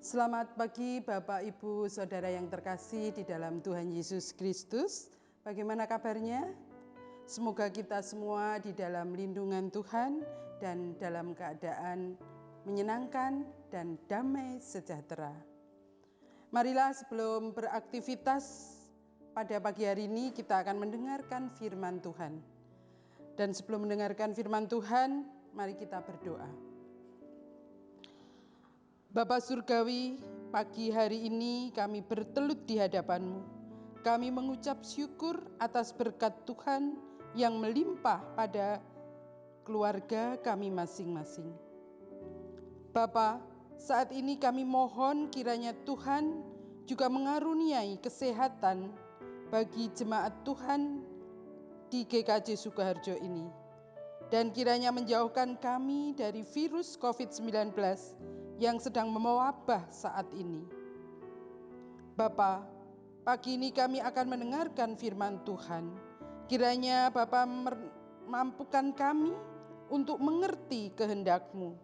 Selamat pagi Bapak, Ibu, Saudara yang terkasih di dalam Tuhan Yesus Kristus. Bagaimana kabarnya? Semoga kita semua di dalam lindungan Tuhan dan dalam keadaan menyenangkan dan damai sejahtera. Marilah sebelum beraktivitas pada pagi hari ini kita akan mendengarkan firman Tuhan. Dan sebelum mendengarkan firman Tuhan, mari kita berdoa. Bapa Surgawi, pagi hari ini kami bertelut di hadapan-Mu. Kami mengucap syukur atas berkat Tuhan yang melimpah pada keluarga kami masing-masing. Bapa, saat ini kami mohon kiranya Tuhan juga mengaruniai kesehatan bagi jemaat Tuhan di GKJ Sukoharjo ini. Dan kiranya menjauhkan kami dari virus COVID-19 yang sedang mewabah saat ini. Bapa, pagi ini kami akan mendengarkan firman Tuhan. Kiranya Bapa mampukan kami untuk mengerti kehendak-Mu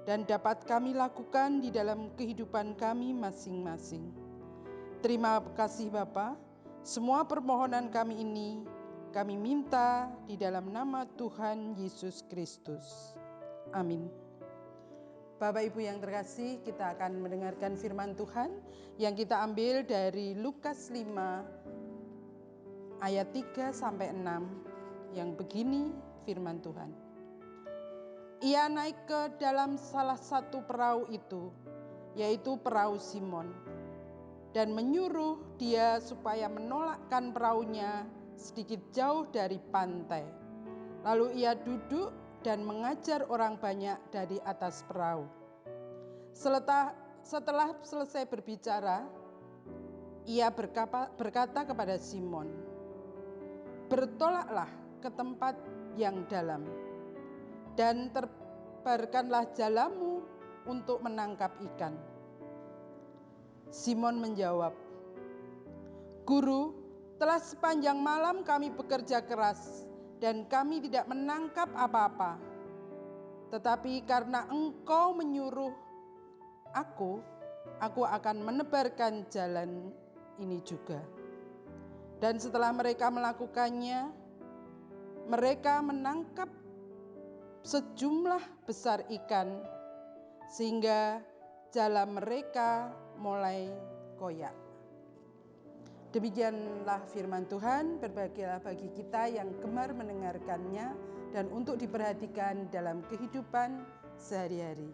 dan dapat kami lakukan di dalam kehidupan kami masing-masing. Terima kasih Bapa. Semua permohonan kami ini kami minta di dalam nama Tuhan Yesus Kristus. Amin. Bapak Ibu yang terkasih, kita akan mendengarkan firman Tuhan yang kita ambil dari Lukas 5 ayat 3 sampai 6 yang begini firman Tuhan. Ia naik ke dalam salah satu perahu itu, yaitu perahu Simon, dan menyuruh dia supaya menolakkan perahunya sedikit jauh dari pantai. Lalu ia duduk dan mengajar orang banyak dari atas perahu. Setelah selesai berbicara, ia berkata kepada Simon, "Bertolaklah ke tempat yang dalam, dan tebarkanlah jalamu untuk menangkap ikan." Simon menjawab, "Guru, telah sepanjang malam kami bekerja keras, dan kami tidak menangkap apa-apa. Tetapi karena Engkau menyuruh aku akan menebarkan jalan ini juga." Dan setelah mereka melakukannya, mereka menangkap sejumlah besar ikan, sehingga jalan mereka mulai koyak. Demikianlah firman Tuhan, berbahagialah bagi kita yang gemar mendengarkannya dan untuk diperhatikan dalam kehidupan sehari-hari.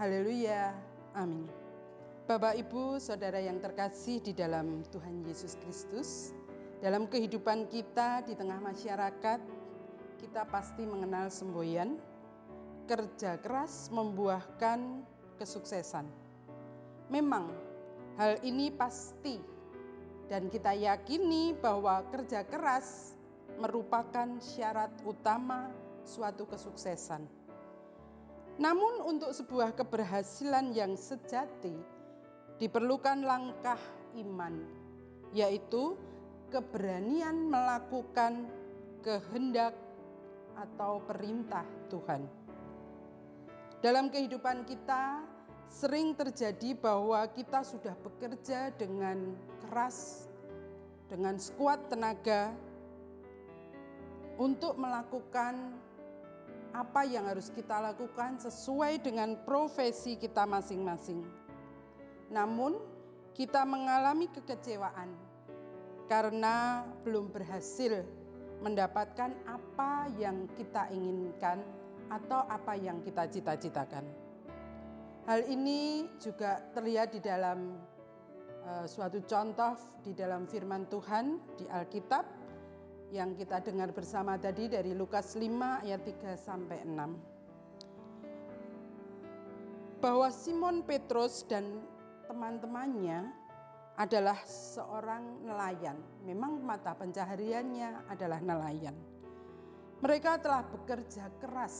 Haleluya, amin. Bapak, Ibu, Saudara yang terkasih di dalam Tuhan Yesus Kristus, dalam kehidupan kita di tengah masyarakat, kita pasti mengenal semboyan, kerja keras membuahkan kesuksesan. Memang hal ini pasti, dan kita yakini bahwa kerja keras merupakan syarat utama suatu kesuksesan. Namun untuk sebuah keberhasilan yang sejati diperlukan langkah iman, yaitu keberanian melakukan kehendak atau perintah Tuhan. Dalam kehidupan kita sering terjadi bahwa kita sudah bekerja dengan keras, dengan sekuat tenaga untuk melakukan apa yang harus kita lakukan sesuai dengan profesi kita masing-masing. Namun, kita mengalami kekecewaan karena belum berhasil mendapatkan apa yang kita inginkan atau apa yang kita cita-citakan. Hal ini juga terlihat di dalam suatu contoh di dalam firman Tuhan di Alkitab yang kita dengar bersama tadi dari Lukas 5 ayat 3 sampai 6. Bahwa Simon Petrus dan teman-temannya adalah seorang nelayan. Memang mata pencahariannya adalah nelayan. Mereka telah bekerja keras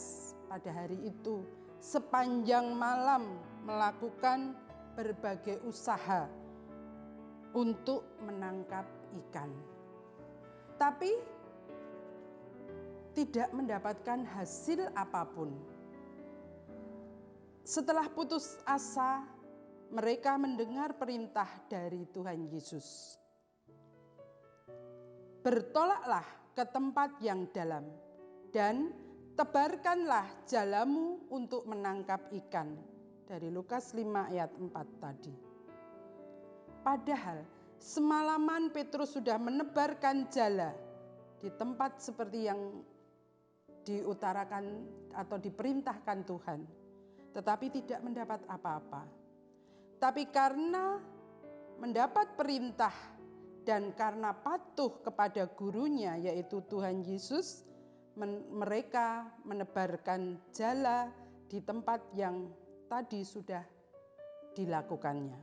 pada hari itu sepanjang malam melakukan berbagai usaha untuk menangkap ikan. Tapi tidak mendapatkan hasil apapun. Setelah putus asa, mereka mendengar perintah dari Tuhan Yesus. Bertolaklah ke tempat yang dalam dan tebarkanlah jalamu untuk menangkap ikan. Dari Lukas 5 ayat 4 tadi. Padahal semalaman Petrus sudah menebarkan jala di tempat seperti yang diutarakan atau diperintahkan Tuhan, tetapi tidak mendapat apa-apa. Tapi karena mendapat perintah dan karena patuh kepada gurunya yaitu Tuhan Yesus, mereka menebarkan jala di tempat yang tadi sudah dilakukannya.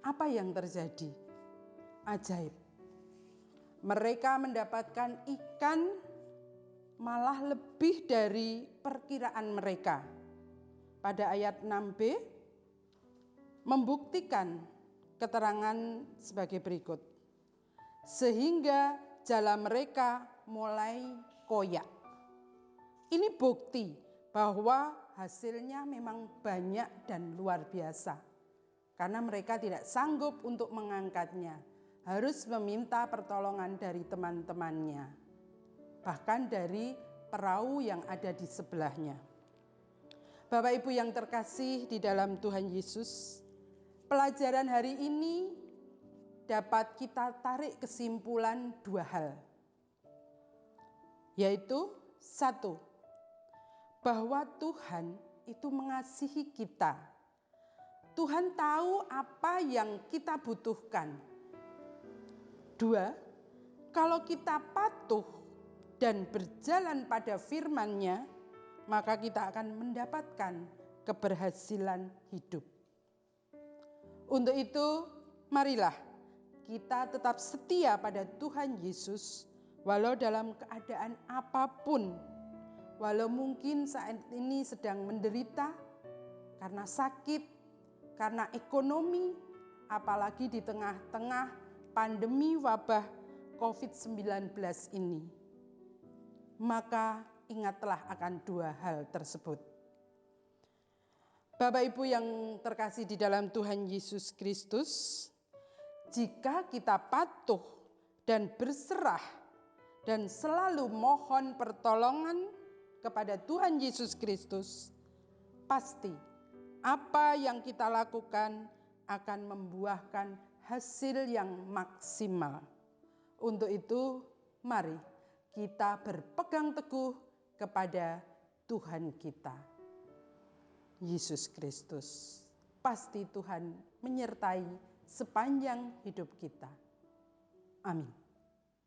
Apa yang terjadi? Ajaib. Mereka mendapatkan ikan malah lebih dari perkiraan mereka. Pada ayat 6b membuktikan keterangan sebagai berikut. Sehingga jala mereka mulai koyak. Ini bukti bahwa hasilnya memang banyak dan luar biasa. Karena mereka tidak sanggup untuk mengangkatnya. Harus meminta pertolongan dari teman-temannya. Bahkan dari perahu yang ada di sebelahnya. Bapak Ibu yang terkasih di dalam Tuhan Yesus, pelajaran hari ini dapat kita tarik kesimpulan dua hal. Yaitu satu, bahwa Tuhan itu mengasihi kita. Tuhan tahu apa yang kita butuhkan. Dua, kalau kita patuh dan berjalan pada firman-Nya, maka kita akan mendapatkan keberhasilan hidup. Untuk itu, marilah kita tetap setia pada Tuhan Yesus, walau dalam keadaan apapun, walau mungkin saat ini sedang menderita karena sakit, karena ekonomi, apalagi di tengah-tengah pandemi wabah COVID-19 ini. Maka ingatlah akan dua hal tersebut. Bapak Ibu yang terkasih di dalam Tuhan Yesus Kristus, jika kita patuh dan berserah dan selalu mohon pertolongan kepada Tuhan Yesus Kristus, pasti apa yang kita lakukan akan membuahkan hasil yang maksimal. Untuk itu, mari kita berpegang teguh kepada Tuhan kita, Yesus Kristus. Pasti Tuhan menyertai sepanjang hidup kita. Amin.